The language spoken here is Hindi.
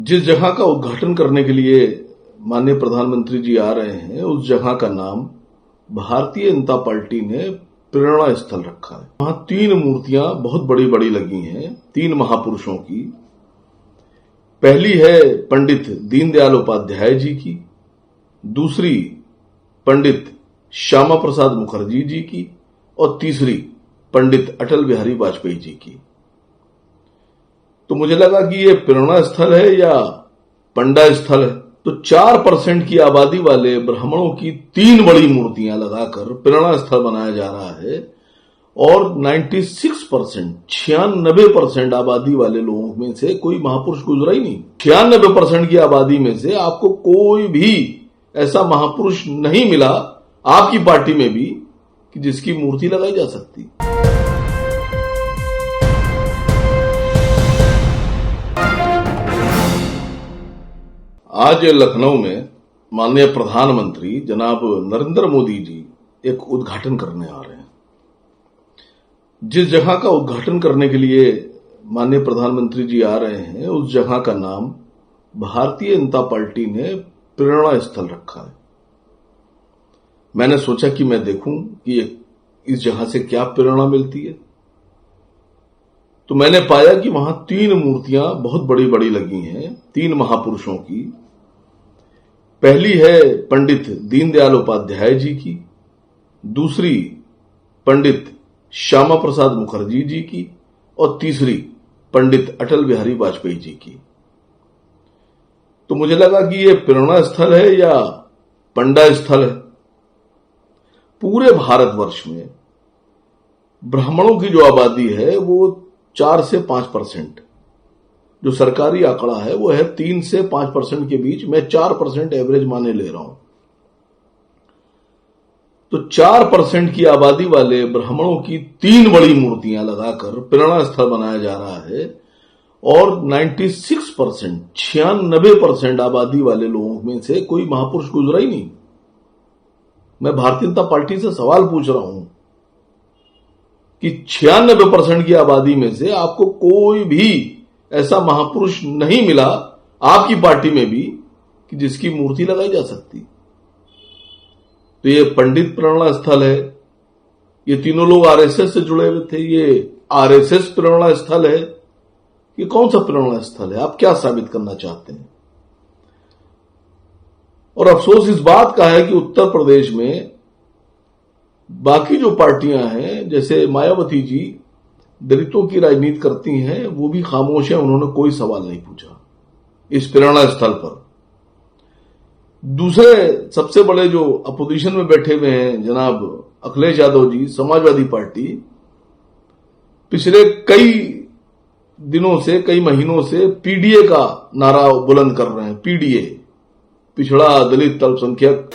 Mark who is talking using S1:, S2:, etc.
S1: जिस जगह का उद्घाटन करने के लिए माननीय प्रधानमंत्री जी आ रहे हैं, उस जगह का नाम भारतीय जनता पार्टी ने प्रेरणा स्थल रखा है। वहां 3 मूर्तियां बहुत बड़ी बड़ी लगी हैं, 3 महापुरुषों की। पहली है पंडित दीनदयाल उपाध्याय जी की, दूसरी पंडित श्यामा प्रसाद मुखर्जी जी की और तीसरी पंडित अटल बिहारी वाजपेयी जी की। तो मुझे लगा कि ये प्रेरणा स्थल है या पंडा स्थल है। तो 4% की आबादी वाले ब्राह्मणों की 3 बड़ी मूर्तियां लगाकर प्रेरणा स्थल बनाया जा रहा है और 96% आबादी वाले लोगों में से कोई महापुरुष गुजरा ही नहीं। 96% की आबादी में से आपको कोई भी ऐसा महापुरुष नहीं मिला आपकी पार्टी में भी कि जिसकी मूर्ति लगाई जा सकती। आज लखनऊ में माननीय प्रधानमंत्री जनाब नरेंद्र मोदी जी एक उद्घाटन करने आ रहे हैं। जिस जगह का उद्घाटन करने के लिए माननीय प्रधानमंत्री जी आ रहे हैं, उस जगह का नाम भारतीय जनता पार्टी ने प्रेरणा स्थल रखा है। मैंने सोचा कि मैं देखूं कि इस जगह से क्या प्रेरणा मिलती है। तो मैंने पाया कि वहां 3 मूर्तियां बहुत बड़ी बड़ी लगी हैं, 3 महापुरुषों की। पहली है पंडित दीनदयाल उपाध्याय जी की, दूसरी पंडित श्यामा प्रसाद मुखर्जी जी की और तीसरी पंडित अटल बिहारी वाजपेयी जी की। तो मुझे लगा कि ये प्रेरणा स्थल है या पंडा स्थल है। पूरे भारतवर्ष में ब्राह्मणों की जो आबादी है वो 4 से 5%, जो सरकारी आंकड़ा है वो है 3 से 5% के बीच। मैं 4% एवरेज माने ले रहा हूं। तो 4% की आबादी वाले ब्राह्मणों की 3 बड़ी मूर्तियां लगाकर प्रेरणा स्थल बनाया जा रहा है और 96% आबादी वाले लोगों में से कोई महापुरुष गुजरा ही नहीं। मैं भारतीय जनता पार्टी से सवाल पूछ रहा हूं कि 96% की आबादी में से आपको कोई भी ऐसा महापुरुष नहीं मिला आपकी पार्टी में भी कि जिसकी मूर्ति लगाई जा सकती। तो ये पंडित प्रेरणा स्थल है। ये तीनों लोग आरएसएस से जुड़े हुए थे। ये आरएसएस प्रेरणा स्थल है। ये कौन सा प्रेरणा स्थल है? आप क्या साबित करना चाहते हैं? और अफसोस इस बात का है कि उत्तर प्रदेश में बाकी जो पार्टियां हैं, जैसे मायावती जी दलितों की राजनीति करती हैं, वो भी खामोश है। उन्होंने कोई सवाल नहीं पूछा इस प्रेरणा स्थल पर। दूसरे सबसे बड़े जो अपोजिशन में बैठे हुए हैं जनाब अखिलेश यादव जी, समाजवादी पार्टी, पिछले कई दिनों से, कई महीनों से पीडीए का नारा बुलंद कर रहे हैं। पीडीए, पिछड़ा दलित अल्पसंख्यक